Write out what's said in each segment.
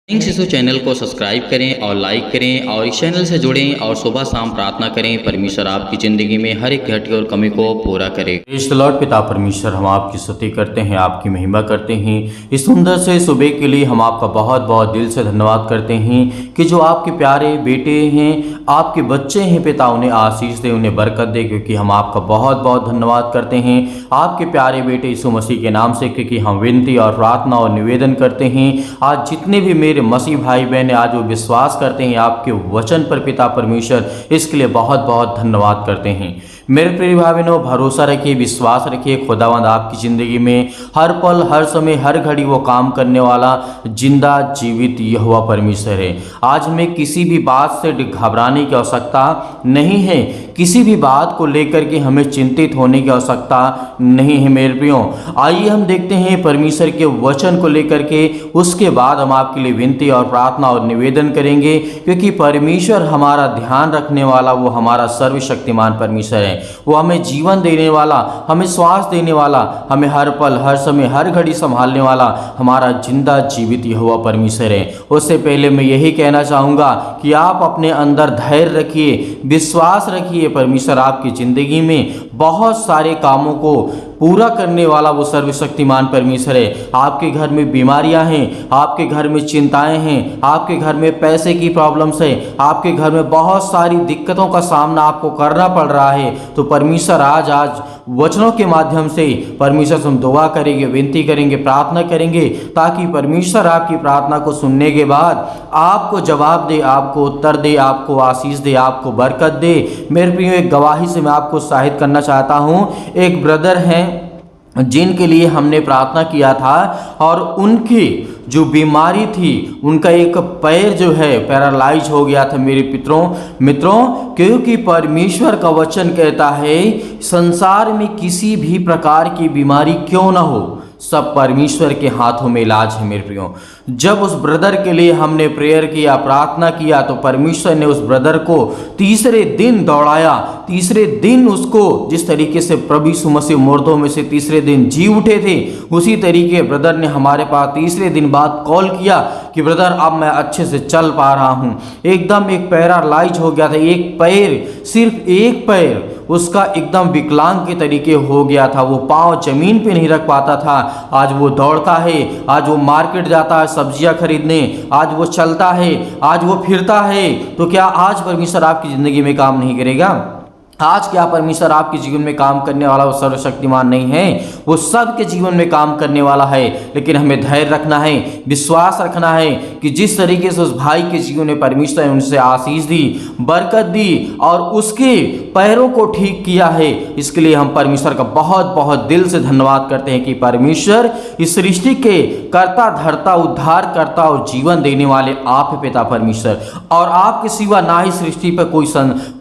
इन शिशु चैनल को सब्सक्राइब करें और लाइक करें और इस चैनल से जुड़ें और सुबह शाम प्रार्थना करें। परमेश्वर आपकी ज़िंदगी में हर एक घटी और कमी को पूरा करे। Praise the Lord. पिता परमेश्वर, हम आपकी स्तुति करते हैं, आपकी महिमा करते हैं। इस सुंदर से सुबह के लिए हम आपका बहुत बहुत दिल से धन्यवाद करते हैं कि जो आपके प्यारे बेटे हैं, आपके बच्चे हैं पिता, उन्हें आशीष दे, उन्हें बरकत दे, क्योंकि हम आपका बहुत बहुत धन्यवाद करते हैं आपके प्यारे बेटे यीशु मसीह के नाम से। क्योंकि हम विनती और प्रार्थना और निवेदन करते हैं, आज जितने भी मेरे मसीह भाई बहन आज वो विश्वास करते हैं आपके वचन पर पिता परमेश्वर, इसके लिए बहुत बहुत धन्यवाद करते हैं। मेरे प्रिय भाई बहनों, भरोसा रखिए, विश्वास रखिए, खुदावंद आपकी ज़िंदगी में हर पल, हर समय, हर घड़ी वो काम करने वाला जिंदा जीवित यहोवा परमेश्वर है। आज हमें किसी भी बात से घबराने की आवश्यकता नहीं है, किसी भी बात को लेकर के हमें चिंतित होने की आवश्यकता नहीं है। मेरे प्रियो, आइए हम देखते हैं परमेश्वर के वचन को लेकर के, उसके बाद हम आपके लिए विनती और प्रार्थना और निवेदन करेंगे। क्योंकि परमेश्वर हमारा ध्यान रखने वाला, वो हमारा सर्वशक्तिमान परमेश्वर है। वो हमें जीवन देने वाला, हमें श्वास देने वाला, हमें हर पल, हर समय, हर घड़ी संभालने वाला हमारा जिंदा जीवित यहोवा परमेश्वर है। उससे पहले मैं यही कहना चाहूँगा कि आप अपने अंदर धैर्य रखिए, विश्वास रखिए। परमेश्वर आपकी ज़िंदगी में बहुत सारे कामों को पूरा करने वाला वो सर्वशक्तिमान परमेश्वर है। आपके घर में बीमारियां हैं, आपके घर में चिंताएं हैं, आपके घर में पैसे की प्रॉब्लम्स है, आपके घर में बहुत सारी दिक्कतों का सामना आपको करना पड़ रहा है, तो परमेश्वर आज वचनों के माध्यम से परमेश्वर से हम दुआ करेंगे, विनती करेंगे, प्रार्थना करेंगे, ताकि परमेश्वर आपकी प्रार्थना को सुनने के बाद आपको जवाब दे, आपको उत्तर दे, आपको आशीष दे, आपको बरकत दे। मेरे प्रियो, एक गवाही से मैं आपको उत्साहित करना चाहता हूँ। एक ब्रदर हैं जिनके लिए हमने प्रार्थना किया था, और उनकी जो बीमारी थी, उनका एक पैर जो है पैरालाइज हो गया था। मेरे मित्रों, क्योंकि परमेश्वर का वचन कहता है संसार में किसी भी प्रकार की बीमारी क्यों ना हो, सब परमेश्वर के हाथों में इलाज है। मेरे प्रियो, जब उस ब्रदर के लिए हमने प्रेयर किया, प्रार्थना किया, तो परमेश्वर ने उस ब्रदर को तीसरे दिन दौड़ाया। तीसरे दिन उसको जिस तरीके से प्रभु यीशु मसीह मुर्दों में से तीसरे दिन जी उठे थे, उसी तरीके ब्रदर ने हमारे पास तीसरे दिन बाद कॉल किया कि ब्रदर अब मैं अच्छे से चल पा रहा हूँ। एकदम एक पैरालाइज हो गया था, एक पैर, सिर्फ एक पैर उसका एकदम विकलांग के तरीके हो गया था। वो पाँव जमीन पे नहीं रख पाता था। आज वो दौड़ता है, आज वो मार्केट जाता है सब्जियां खरीदने, आज वो चलता है, आज वो फिरता है। तो क्या आज परमेश्वर आपकी ज़िंदगी में काम नहीं करेगा? आज क्या परमेश्वर आपके जीवन में काम करने वाला वो सर्वशक्तिमान नहीं है? वो सबके जीवन में काम करने वाला है। लेकिन हमें धैर्य रखना है, विश्वास रखना है कि जिस तरीके से उस भाई के जीवन में परमेश्वर ने उनसे आशीष दी, बरकत दी और उसके पैरों को ठीक किया है, इसके लिए हम परमेश्वर का बहुत बहुत दिल से धन्यवाद करते हैं कि परमेश्वर इस सृष्टि के कर्ता धर्ता, उद्धार करता और जीवन देने वाले आप है पिता परमेश्वर। और आपके सिवा ना ही सृष्टि पर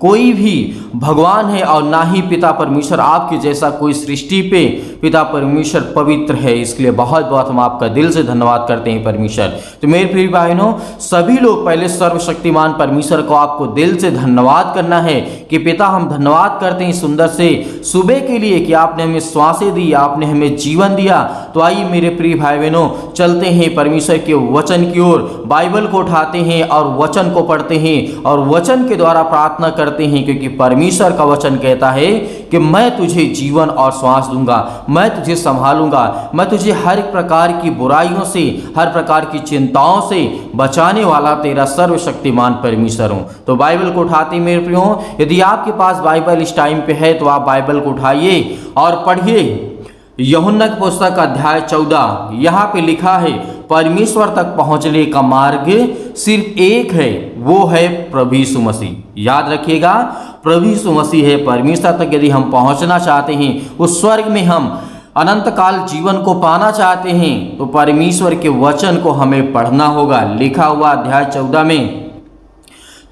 कोई भी भगवान है, और ना ही पिता परमेश्वर आपके जैसा कोई सृष्टि पे पिता परमेश्वर पवित्र है। इसके लिए बहुत बहुत हम आपका दिल से धन्यवाद करते हैं परमेश्वर। तो मेरे प्रिय बहनों, सभी लोग पहले सर्वशक्तिमान परमेश्वर को आपको दिल से धन्यवाद करना है कि पिता हम धन्यवाद करते हैं सुंदर से सुबह के लिए कि आपने हमें श्वासें दी, आपने हमें जीवन दिया। तो आइए मेरे प्रिय भाई बहनों, चलते हैं परमेश्वर के वचन की ओर, बाइबल को उठाते हैं और वचन को पढ़ते हैं और वचन के द्वारा प्रार्थना करते हैं। क्योंकि परमेश्वर का वचन कहता है कि मैं तुझे जीवन और श्वास दूंगा, मैं तुझे संभालूंगा, मैं तुझे हर प्रकार की बुराइयों से, हर प्रकार की चिंताओं से बचाने वाला तेरा सर्वशक्तिमान परमेश्वर हूं। तो बाइबल को उठाते मेरे प्रियो, यदि आपके पास बाइबल इस टाइम पे है तो आप बाइबल को उठाइए और पढ़िए। यूहन्ना की पुस्तक अध्याय 14, यहाँ पे लिखा है परमेश्वर तक पहुंचने का मार्ग सिर्फ एक है, वो है प्रभु यीशु मसीह। याद रखिएगा, प्रभु यीशु मसीह है परमेश्वर तक। यदि हम पहुंचना चाहते हैं, उस स्वर्ग में हम अनंत काल जीवन को पाना चाहते हैं, तो परमेश्वर के वचन को हमें पढ़ना होगा। लिखा हुआ अध्याय 14 में,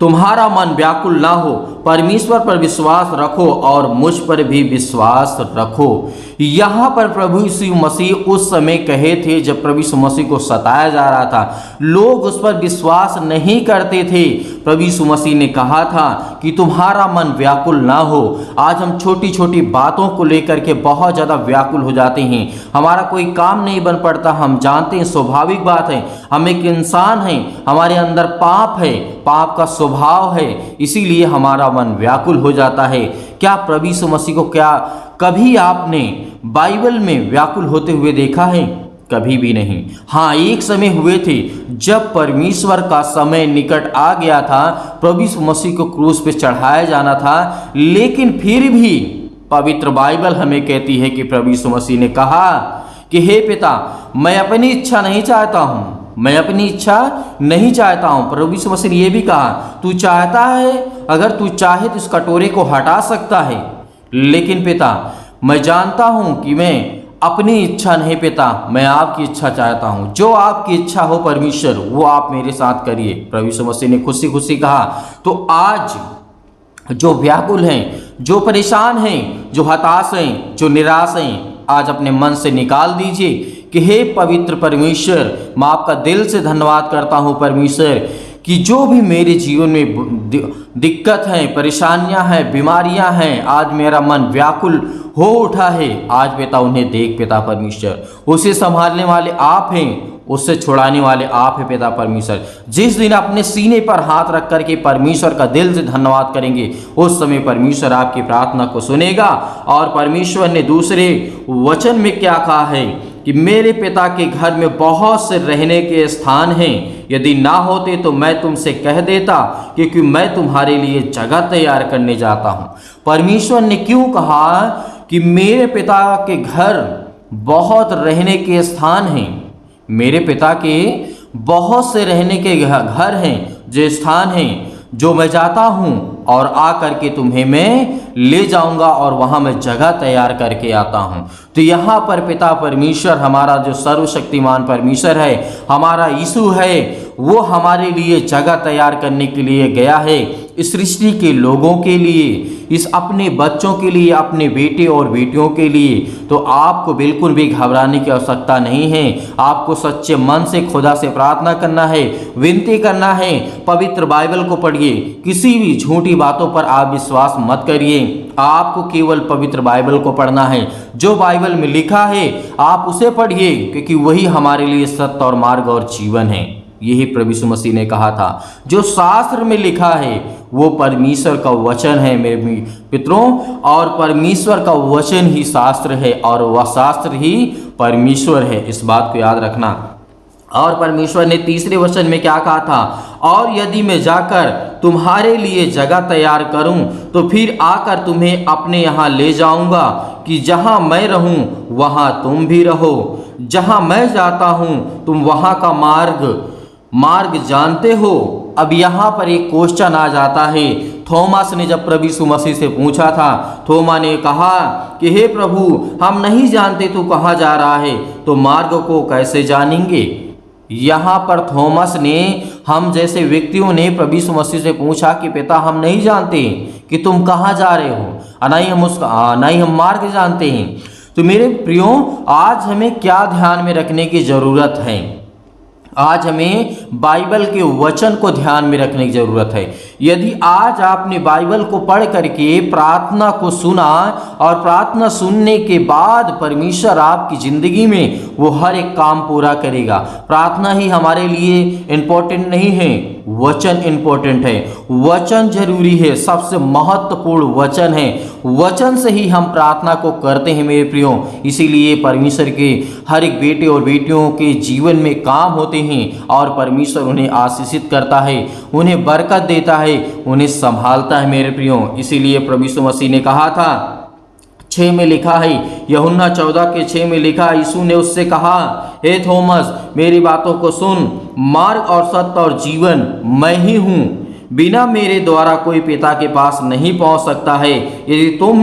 तुम्हारा मन व्याकुल ना हो, परमेश्वर पर विश्वास रखो और मुझ पर भी विश्वास रखो। यहाँ पर प्रभु यीशु मसीह उस समय कहे थे जब प्रभु यीशु मसीह को सताया जा रहा था, लोग उस पर विश्वास नहीं करते थे। प्रभु यीशु मसीह ने कहा था कि तुम्हारा मन व्याकुल ना हो। आज हम छोटी छोटी बातों को लेकर के बहुत ज़्यादा व्याकुल हो जाते हैं, हमारा कोई काम नहीं बन पड़ता। हम जानते हैं, स्वाभाविक बात है, हम एक इंसान हैं, हमारे अंदर पाप है, पाप का स्वभाव है, इसीलिए हमारा मन व्याकुल हो जाता है। क्या प्रभु यीशु मसीह को क्या कभी आपने बाइबल में व्याकुल होते हुए देखा है? कभी भी नहीं। हाँ, एक समय हुए थे जब परमेश्वर का समय निकट आ गया था, प्रभु यीशु मसीह को क्रूस पे चढ़ाया जाना था, लेकिन फिर भी पवित्र बाइबल हमें कहती है कि प्रभु यीशु मसीह ने कहा कि हे पिता, मैं अपनी इच्छा नहीं चाहता हूँ, मैं अपनी इच्छा नहीं चाहता हूँ। प्रभु यीशु मसीह ने यह भी कहा, तू चाहता है, अगर तू चाहे तो इस कटोरे को हटा सकता है, लेकिन पिता मैं जानता हूँ कि मैं अपनी इच्छा नहीं पिता, मैं आपकी इच्छा चाहता हूँ। जो आपकी इच्छा हो परमेश्वर, वो आप मेरे साथ करिए। प्रभु यीशु मसीह ने खुशी खुशी कहा। तो आज जो व्याकुल हैं, जो परेशान हैं, जो हताश हैं, जो निराश हैं, आज अपने मन से निकाल दीजिए कि हे पवित्र परमेश्वर, मैं आपका दिल से धन्यवाद करता हूँ परमेश्वर कि जो भी मेरे जीवन में दिक्कत है, परेशानियां हैं, बीमारियां हैं, आज मेरा मन व्याकुल हो उठा है। आज पिता उन्हें देख पिता परमेश्वर, उसे संभालने वाले आप हैं, उससे छुड़ाने वाले आप हैं पिता परमेश्वर। जिस दिन अपने सीने पर हाथ रख करके परमेश्वर का दिल से धन्यवाद करेंगे, उस समय परमेश्वर आपकी प्रार्थना को सुनेगा। और परमेश्वर ने दूसरे वचन में क्या कहा है कि मेरे पिता के घर में बहुत से रहने के स्थान हैं, यदि ना होते तो मैं तुमसे कह देता, क्योंकि मैं तुम्हारे लिए जगह तैयार करने जाता हूँ। परमेश्वर ने क्यों कहा कि मेरे पिता के घर बहुत रहने के स्थान हैं? मेरे पिता के बहुत से रहने के घर हैं, जो स्थान हैं, जो मैं जाता हूँ और आ करके तुम्हें मैं ले जाऊंगा और वहाँ मैं जगह तैयार करके आता हूँ। तो यहाँ पर पिता परमेश्वर, हमारा जो सर्वशक्तिमान परमेश्वर है, हमारा यीशु है, वो हमारे लिए जगह तैयार करने के लिए गया है, इस सृष्टि के लोगों के लिए, इस अपने बच्चों के लिए, अपने बेटे और बेटियों के लिए। तो आपको बिल्कुल भी घबराने की आवश्यकता नहीं है। आपको सच्चे मन से खुदा से प्रार्थना करना है, विनती करना है, पवित्र बाइबल को पढ़िए, किसी भी झूठी बातों पर आप विश्वास मत करिए। आपको केवल पवित्र बाइबल को पढ़ना है, जो बाइबल में लिखा है आप उसे पढ़िए, क्योंकि वही हमारे लिए सत्य और मार्ग और जीवन है। यही प्रभु यीशु मसीह ने कहा था, जो शास्त्र में लिखा है वो परमेश्वर का वचन है मेरे पितरों, और परमेश्वर का वचन ही शास्त्र है और वह शास्त्र ही परमेश्वर है। इस बात को याद रखना। और परमेश्वर ने तीसरे वचन में क्या कहा था, और यदि मैं जाकर तुम्हारे लिए जगह तैयार करूं तो फिर आकर तुम्हें अपने यहाँ ले जाऊंगा, कि जहाँ मैं रहूं वहाँ तुम भी रहो। जहाँ मैं जाता हूँ तुम वहाँ का मार्ग जानते हो। अब यहाँ पर एक क्वेश्चन आ जाता है। थोमास ने जब प्रभु यीशु मसीह से पूछा था, थोमा ने कहा कि हे प्रभु, हम नहीं जानते तू कहाँ जा रहा है, तो मार्ग को कैसे जानेंगे। यहाँ पर थोमस ने, हम जैसे व्यक्तियों ने प्रभु यीशु मसीह से पूछा कि पिता, हम नहीं जानते कि तुम कहाँ जा रहे हो, नहीं हम मार्ग जानते हैं। तो मेरे प्रियो, आज हमें क्या ध्यान में रखने की ज़रूरत है? आज हमें बाइबल के वचन को ध्यान में रखने की ज़रूरत है। यदि आज आपने बाइबल को पढ़ करके प्रार्थना को सुना और प्रार्थना सुनने के बाद परमेश्वर आपकी ज़िंदगी में वो हर एक काम पूरा करेगा। प्रार्थना ही हमारे लिए इम्पोर्टेंट नहीं है, वचन इम्पोर्टेंट है। वचन जरूरी है, सबसे महत्वपूर्ण वचन है। वचन से ही हम प्रार्थना को करते हैं मेरे प्रियो। इसीलिए परमेश्वर के हर एक बेटे और बेटियों के जीवन में काम होते हैं और परमेश्वर उन्हें आशीषित करता है, उन्हें बरकत देता है, उन्हें संभालता है मेरे प्रियो। इसीलिए प्रभु यीशु मसीह ने कहा था, 6 में लिखा है, यूहन्ना 14 के 6 में लिखा, यीशु ने उससे कहा, हे थोमस, मेरी बातों को सुन, मार्ग और सत्य और जीवन मैं ही हूँ। बिना मेरे द्वारा कोई पिता के पास नहीं पहुँच सकता है। यदि तुम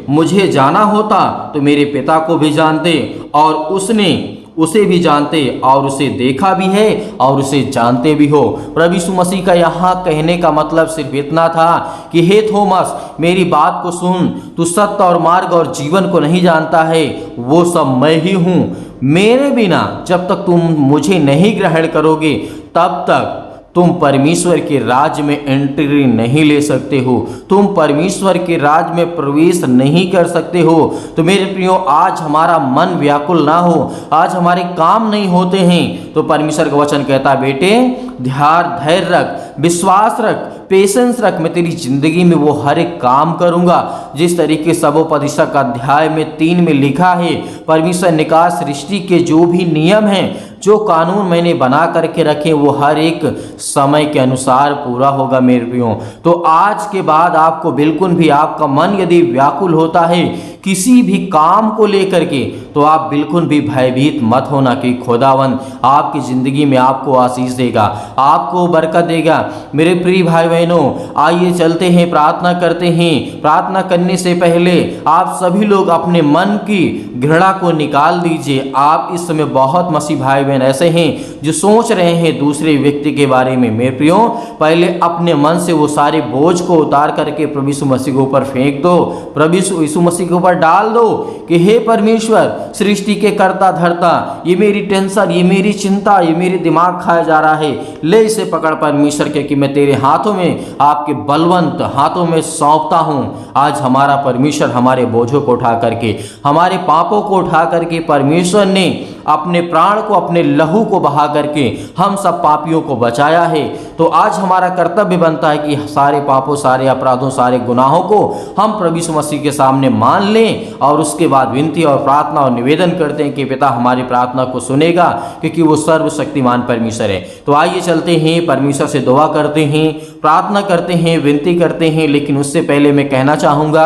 मुझे जाना होता तो मेरे पिता को भी जानते, और उसने उसे भी जानते और उसे देखा भी है और उसे जानते भी हो। प्रभु यीशु मसीह का यहाँ कहने का मतलब सिर्फ इतना था कि हे थोमस, मेरी बात को सुन, तू सत्य और मार्ग और जीवन को नहीं जानता है, वो सब मैं ही हूँ। मेरे बिना जब तक तुम मुझे नहीं ग्रहण करोगे तब तक तुम परमेश्वर के राज्य में एंट्री नहीं ले सकते हो, तुम परमेश्वर के राज्य में प्रवेश नहीं कर सकते हो। तो मेरे प्रियो, आज हमारा मन व्याकुल ना हो, आज हमारे काम नहीं होते हैं, तो परमेश्वर का वचन कहता है बेटे ध्यान धैर्य रख, विश्वास रख, पेशेंस रख, मैं तेरी जिंदगी में वो हर एक काम करूंगा। जिस तरीके से सबोपदेशक का अध्याय में 3 में लिखा है, परमेश्वर ने कहा सृष्टि के जो भी नियम हैं, जो कानून मैंने बना करके रखे, वो हर एक समय के अनुसार पूरा होगा मेरे प्रियो। तो आज के बाद आपको बिल्कुल भी आपका मन यदि व्याकुल होता है किसी भी काम को लेकर के, तो आप बिल्कुल भी भयभीत मत होना कि खुदावन आपकी ज़िंदगी में आपको आशीष देगा, आपको बरकत देगा। मेरे प्रिय भाई बहनों, आइए चलते हैं, प्रार्थना करते हैं। प्रार्थना करने से पहले आप सभी लोग अपने मन की घृणा को निकाल दीजिए। आप इस समय बहुत मसीह भाई बहन ऐसे हैं जो सोच रहे हैं दूसरे व्यक्ति के बारे में। मेरे प्रियो, पहले अपने मन से वो सारे बोझ को उतार करके प्रभु यीशु मसीह के ऊपर फेंक दो, प्रभु यीशु मसीह के ऊपर डाल दो कि हे परमेश्वर, सृष्टि के करता धरता, ये मेरी टेंशन, ये मेरी चिंता, ये मेरे दिमाग खाया जा रहा है, ले इसे पकड़ परमेश्वर के कि मैं तेरे हाथों में, आपके बलवंत हाथों में सौंपता हूँ। आज हमारा परमेश्वर हमारे बोझों को उठा करके, हमारे पापों को उठा करके, परमेश्वर ने अपने प्राण को, अपने लहू को बहा करके हम सब पापियों को बचाया है। तो आज हमारा कर्तव्य बनता है कि सारे पापों, सारे अपराधों, सारे गुनाहों को हम प्रभु यीशु मसीह के सामने मान लें और उसके बाद विनती और प्रार्थना और निवेदन करते हैं कि पिता हमारी प्रार्थना को सुनेगा, क्योंकि वो सर्वशक्तिमान परमेश्वर है। तो आइए चलते हैं, परमेश्वर से दुआ करते हैं, प्रार्थना करते हैं, विनती करते हैं। लेकिन उससे पहले मैं कहना चाहूँगा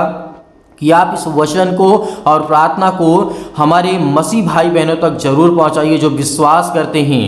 कि आप इस वचन को और प्रार्थना को हमारे मसीह भाई बहनों तक जरूर पहुंचाइए जो विश्वास करते हैं।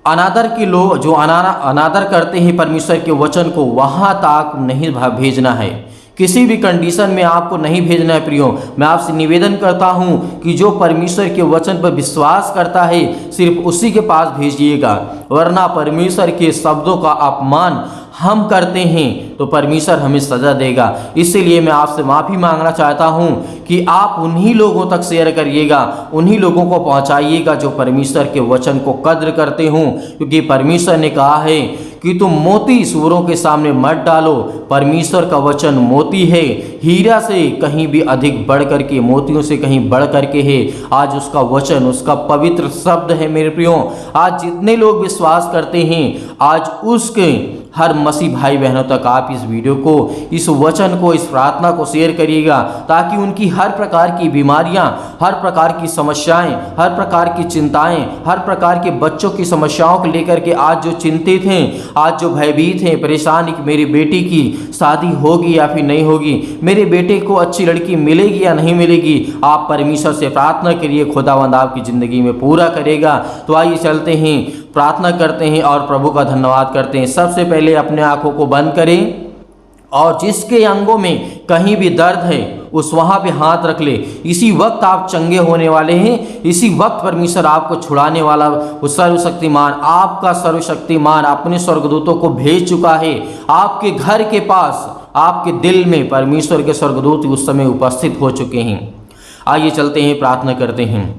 अनादर के लोग जो अनादर करते हैं परमेश्वर के वचन को, वहां तक नहीं भेजना है, किसी भी कंडीशन में आपको नहीं भेजना है। प्रियो, मैं आपसे निवेदन करता हूं कि जो परमेश्वर के वचन पर विश्वास करता है सिर्फ उसी के पास भेजिएगा, वरना परमेश्वर के शब्दों का अपमान हम करते हैं तो परमेश्वर हमें सजा देगा। इसीलिए मैं आपसे माफ़ी मांगना चाहता हूं कि आप उन्हीं लोगों तक शेयर करिएगा, उन्हीं लोगों को पहुंचाइएगा जो परमेश्वर के वचन को कद्र करते हों, क्योंकि परमेश्वर ने कहा है कि तुम मोती सूरों के सामने मत डालो। परमेश्वर का वचन मोती है, हीरा से कहीं भी अधिक बढ़ करके, मोतियों से कहीं बढ़ करके है। आज उसका वचन, उसका पवित्र शब्द है मेरे प्रियो। आज जितने लोग विश्वास करते हैं, आज उसके हर मसीह भाई बहनों तक आप इस वीडियो को, इस वचन को, इस प्रार्थना को शेयर करिएगा, ताकि उनकी हर प्रकार की बीमारियां, हर प्रकार की समस्याएं, हर प्रकार की चिंताएं, हर प्रकार के बच्चों की समस्याओं को लेकर के आज जो चिंतित हैं, आज जो भयभीत हैं, परेशान हैं कि मेरी बेटी की शादी होगी या फिर नहीं होगी, मेरे बेटे को अच्छी लड़की मिलेगी या नहीं मिलेगी, आप परमेश्वर से प्रार्थना करिए, खुदावंद आपकी ज़िंदगी में पूरा करेगा। तो आइए चलते हैं, प्रार्थना करते हैं और प्रभु का धन्यवाद करते हैं। सबसे पहले अपने आंखों को बंद करें और जिसके अंगों में कहीं भी दर्द है उस वहाँ पे हाथ रख ले। इसी वक्त आप चंगे होने वाले हैं, इसी वक्त परमेश्वर आपको छुड़ाने वाला वो सर्वशक्तिमान, आपका सर्वशक्तिमान अपने स्वर्गदूतों को भेज चुका है आपके घर के पास, आपके दिल में परमेश्वर के स्वर्गदूत उस समय उपस्थित हो चुके हैं। आइए चलते हैं, प्रार्थना करते हैं।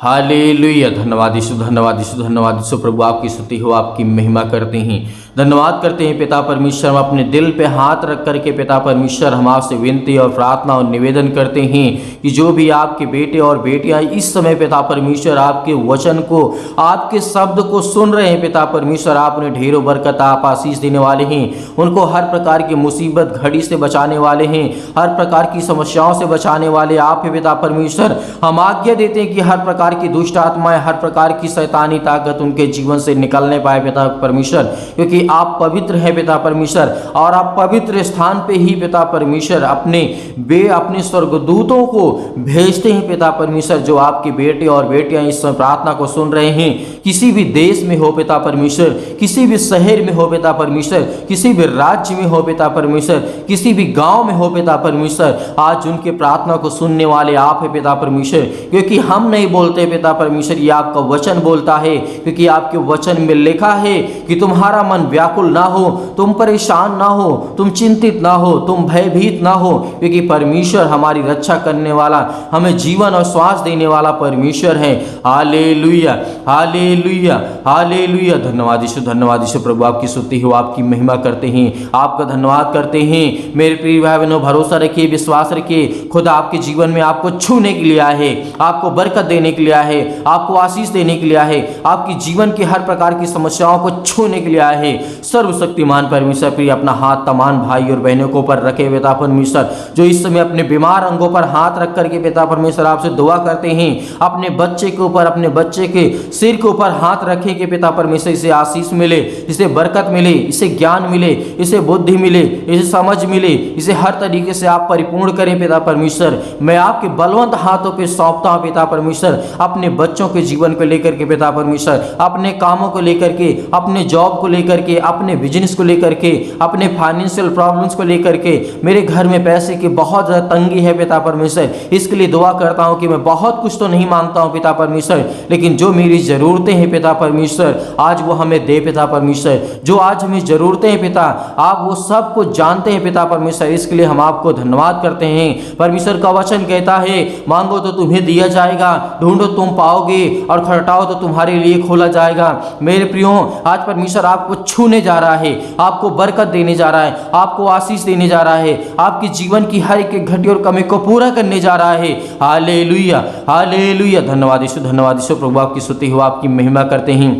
हालेलुया, धन्यवाद यीशु, धन्यवाद यीशु, धन्यवाद यीशु। प्रभु आपकी स्तुति हो, आपकी महिमा करते हैं, धन्यवाद करते हैं पिता परमेश्वर। हम अपने दिल पे हाथ रख करके पिता परमेश्वर हम आपसे विनती और प्रार्थना और निवेदन करते हैं कि जो भी आपके बेटे और बेटियां इस समय पिता परमेश्वर आपके वचन को, आपके शब्द को सुन रहे हैं पिता परमेश्वर, आप उन्हें ढेरों बरकत, आप आशीष देने वाले हैं, उनको हर प्रकार की मुसीबत घड़ी से बचाने वाले हैं, हर प्रकार की समस्याओं से बचाने वाले आप हैं पिता परमेश्वर। हम आज्ञा देते हैं कि हर प्रकार की दुष्ट आत्माएं, हर प्रकार की शैतानी ताकत उनके जीवन से निकलने पाए पिता परमेश्वर, क्योंकि आप पवित्र हैं पिता परमेश्वर, और आप पवित्र स्थान पे ही पिता परमेश्वर अपने स्वर्गदूतों को भेजते हैं पिता परमेश्वर, जो आपके बेटे और बेटियां इस प्रार्थना को सुन रहे हैं। किसी भी देश में हो पिता परमेश्वर, किसी भी शहर में हो पिता परमेश्वर, किसी भी राज्य में हो पिता परमेश्वर, किसी भी गांव में हो पिता परमेश्वर, आज उनके प्रार्थना को सुनने वाले आप है पिता परमेश्वर, क्योंकि हम नहीं बोलते बोलते हैं पिता परमेश्वर, ये आपका वचन बोलता है, क्योंकि आपके वचन में लिखा है कि तुम्हारा मन व्याकुल ना हो, तुम परेशान ना हो, तुम चिंतित ना हो, तुम भयभीत ना हो, क्योंकि परमेश्वर हमारी रक्षा करने वाला, हमें जीवन और श्वास देने वाला परमेश्वर है। Hallelujah, hallelujah, hallelujah. धन्यवाद यीशु, धन्यवाद यीशु। प्रभु आपकी स्तुति हो, आपकी महिमा करते हैं, आपका धन्यवाद करते हैं। मेरे प्रिय भाई बहनों, भरोसा रखिए, विश्वास रखिए, खुदा आपके जीवन में आपको छूने के लिए आया है, आपको बरकत देने के लिए आया है, आपको आशीष देने के लिए आया है, आपकी जीवन की हर प्रकार की समस्याओं को छूने के लिए आया है। सर्वशक्तिमान परमेश्वर प्रिय अपना हाथ तमाम भाई और बहनों को ऊपर रखे पिता परमेश्वर, जो इस समय अपने बीमार अंगों पर हाथ रख करके पिता परमेश्वर आपसे दुआ करते हैं, अपने बच्चे के ऊपर, अपने बच्चे के सिर के ऊपर हाथ रखे कि पिता परमेश्वर इसे आशीष मिले, इसे बरकत मिले, इसे ज्ञान मिले, इसे बुद्धि मिले, इसे समझ मिले, इसे हर तरीके से आप परिपूर्ण करें पिता परमेश्वर। मैं आपके बलवंत हाथों पे सौंपता हूं पिता परमेश्वर, अपने बच्चों के जीवन को लेकर के पिता परमेश्वर, अपने कामों को लेकर के, अपने जॉब को लेकर के, अपने बिजनेस को लेकर के, अपने फाइनेंशियल प्रॉब्लम्स को लेकर के। मेरे घर में पैसे की बहुत ज़्यादा तंगी है पिता परमेश्वर, इसके लिए दुआ करता हूं कि मैं बहुत कुछ तो नहीं मांगता हूं पिता परमेश्वर, लेकिन जो मेरी ज़रूरतें हैं पिता परमेश्वर, आज वो हमें दे पिता परमेश्वर। जो आज हमें ज़रूरतें हैं पिता, आप वो सब कुछ जानते हैं पिता परमेश्वर, इसके लिए हम आपको धन्यवाद करते हैं। परमेश्वर का वचन कहता है, मांगो तो तुम्हें दिया जाएगा, ढूंढो तुम पाओगे, और खटखटाओ तो तुम्हारे लिए खोला जाएगा। मेरे प्रियो, आज परमेश्वर आपको छूने जा रहा है, आपको बरकत देने जा रहा है, आपको आशीष देने जा रहा है, आपके जीवन की हर एक घटी और कमी को पूरा करने जा रहा है। Hallelujah, hallelujah. धन्यवाद यीशु, धन्यवाद यीशु। प्रभु आपकी स्तुति हो, आपकी महिमा करते हैं,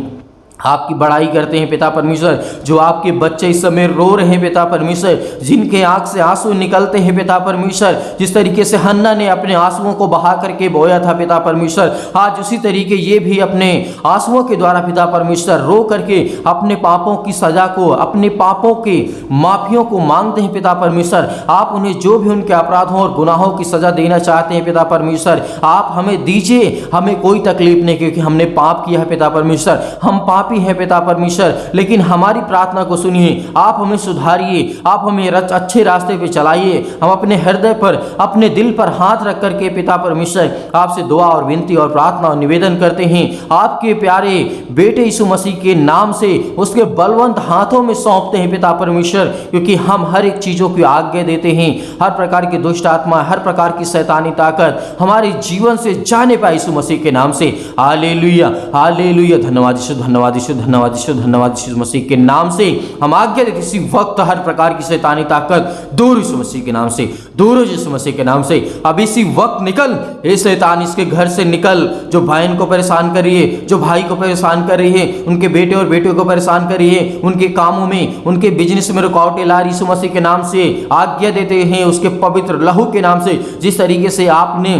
आपकी बड़ाई करते हैं पिता परमेश्वर। जो आपके बच्चे इस समय रो रहे हैं पिता परमेश्वर, जिनके आंख से आंसू निकलते हैं पिता परमेश्वर, जिस तरीके से हन्ना ने अपने आंसुओं को बहा करके बोया था पिता परमेश्वर, आज उसी तरीके ये भी अपने आंसुओं के द्वारा पिता परमेश्वर रो करके अपने पापों की सजा को, अपने पापों के माफियों को मांगते हैं पिता परमेश्वर। आप उन्हें जो भी उनके अपराधों और गुनाहों की सजा देना चाहते हैं पिता परमेश्वर, आप हमें दीजिए, हमें कोई तकलीफ नहीं, क्योंकि हमने पाप किया है पिता परमेश्वर, हम पापी है पिता परमेश्वर। लेकिन हमारी प्रार्थना को सुनिए, आप हमें सुधारिए, आप हमें अच्छे रास्ते पे चलाइए। हम अपने हृदय पर, अपने दिल पर हाथ रख करके पिता परमेश्वर आपसे दुआ और विनती और प्रार्थना और निवेदन करते हैं, आपके प्यारे बेटे यीशु मसीह के नाम से उसके बलवंत हाथों में सौंपते हैं पिता परमेश्वर, क्योंकि हम हर एक चीजों की आज्ञा देते हैं, हर प्रकार की दुष्ट आत्मा, हर प्रकार की शैतानी ताकत हमारे जीवन से जाने पाए यीशु मसीह के नाम से। Hallelujah, hallelujah. धन्यवाद यीशु, धन्यवाद यीशु, धन्यवाद यीशु, धन्यवाद यीशु मसीह के नाम से। हम आज्ञा देते इसी वक्त हर प्रकार की शैतानी ताकत दूर यीशु मसीह के नाम से, दूर यीशु मसीह के नाम से। अब इसी वक्त निकल, ये शैतान इसके घर से निकल, जो बहन को परेशान कर रही है, जो भाई को परेशान कर रही है, उनके बेटे और बेटियों को परेशान कर रही है, उनके कामों में, उनके बिजनेस में रुकावटें ला रही, यीशु मसीह के नाम से आज्ञा देते हैं उसके पवित्र लहू के नाम से। जिस तरीके से आपने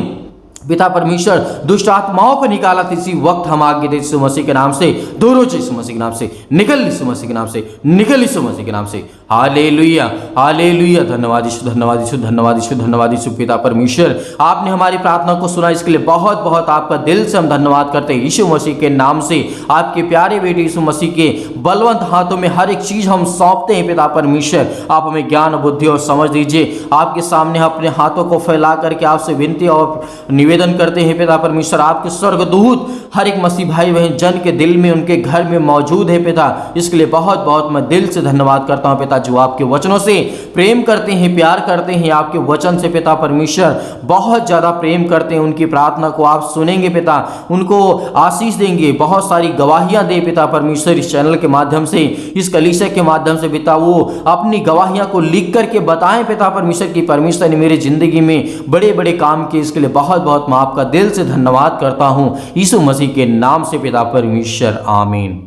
पिता परमेश्वर दुष्ट आत्माओं को निकाला था, इसी वक्त हम आगे दे यीशु मसीह के नाम से, दूर यीशु मसीह के नाम से, निकल यीशु मसीह के नाम से, निकल यीशु मसीह के नाम से। Hallelujah, hallelujah. धन्यवाद यीशु, धन्यवाद यीशु, धन्यवाद यीशु, धन्यवाद यीशु। पिता परमेश्वर, आपने हमारी प्रार्थना को सुना, इसके लिए बहुत बहुत आपका दिल से हम धन्यवाद करते हैं। यीशु मसीह के नाम से आपके प्यारे बेटे यीशु मसीह के बलवंत हाथों में हर एक चीज हम सौंपते हैं पिता परमेश्वर। आप हमें ज्ञान, बुद्धि और समझ दीजिए। आपके सामने अपने हाथों को फैला करके आपसे विनती और निवेदन करते हैं पिता परमेश्वर, आपके स्वर्गदूत हर एक मसीह भाई बहन जन के दिल में, उनके घर में मौजूद है पिता। इसके लिए बहुत बहुत मैं दिल से धन्यवाद करता हूं पिता, जो आपके वचनों से प्रेम करते हैं, प्यार करते हैं, आपके वचन से पिता परमेश्वर बहुत ज्यादा प्रेम करते हैं। उनकी प्रार्थना को आप सुनेंगे पिता, उनको आशीष देंगे, बहुत सारी गवाहियां दे पिता परमेश्वर इस चैनल के माध्यम से, इस कलीसिया के माध्यम से पिता, वो अपनी गवाहियां को लिख करके बताएं पिता परमेश्वर की परमेश्वर ने मेरी जिंदगी में बड़े बड़े काम किए। इसके लिए बहुत बहुत मैं आपका दिल से धन्यवाद करता हूं यीशु मसीह के नाम से पिता परमेश्वर, आमीन।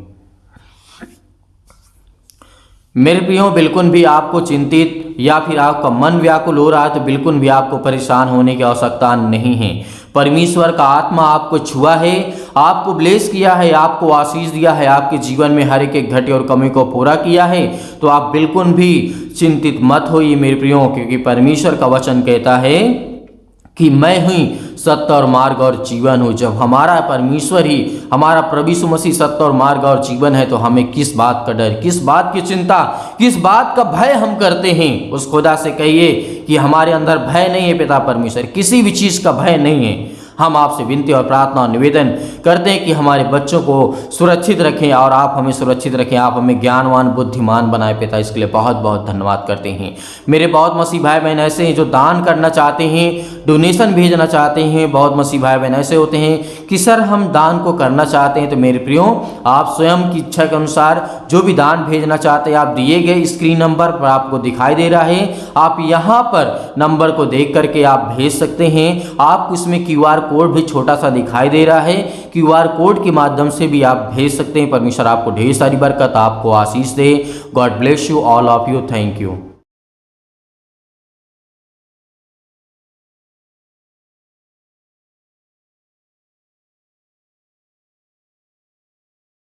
मेरे प्रियो, बिल्कुल भी आपको चिंतित या फिर आपका मन व्याकुल हो रहा है तो बिल्कुल भी आपको परेशान होने की आवश्यकता नहीं है। परमेश्वर का आत्मा आपको छुआ है, आपको ब्लेस किया है, आपको आशीष दिया है, आपके जीवन में हर एक घटे और कमी को पूरा किया है। तो आप बिल्कुल भी चिंतित मत होइए मेरे प्रियो, क्योंकि परमेश्वर का वचन कहता है कि मैं ही सत्य और मार्ग और जीवन हूँ। जब हमारा परमेश्वर ही, हमारा प्रभु यीशु मसीह सत्य और मार्ग और जीवन है, तो हमें किस बात का डर, किस बात की चिंता, किस बात का भय हम करते हैं। उस खुदा से कहिए कि हमारे अंदर भय नहीं है पिता परमेश्वर, किसी भी चीज़ का भय नहीं है। हम आपसे विनती और प्रार्थना और निवेदन करते हैं कि हमारे बच्चों को सुरक्षित रखें और आप हमें सुरक्षित रखें, आप हमें ज्ञानवान बुद्धिमान बनाए पिता। इसके लिए बहुत बहुत धन्यवाद करते हैं। मेरे बहुत मसीह भाई बहन ऐसे हैं जो दान करना चाहते हैं, डोनेशन भेजना चाहते हैं। बहुत मसीह भाई बहन ऐसे होते हैं कि सर हम दान को करना चाहते हैं। तो मेरे प्रियो, आप स्वयं की इच्छा के अनुसार जो भी दान भेजना चाहते हैं, आप दिए गए स्क्रीन नंबर पर आपको दिखाई दे रहा है, आप यहाँ पर नंबर को देख करके आप भेज सकते हैं। आपको इसमें QR कोड भी छोटा सा दिखाई दे रहा है, QR कोड के माध्यम से भी आप भेज सकते हैं। परमेश्वर आपको ढेर सारी बरकत, आपको आशीष दे। God bless you all of you. Thank you.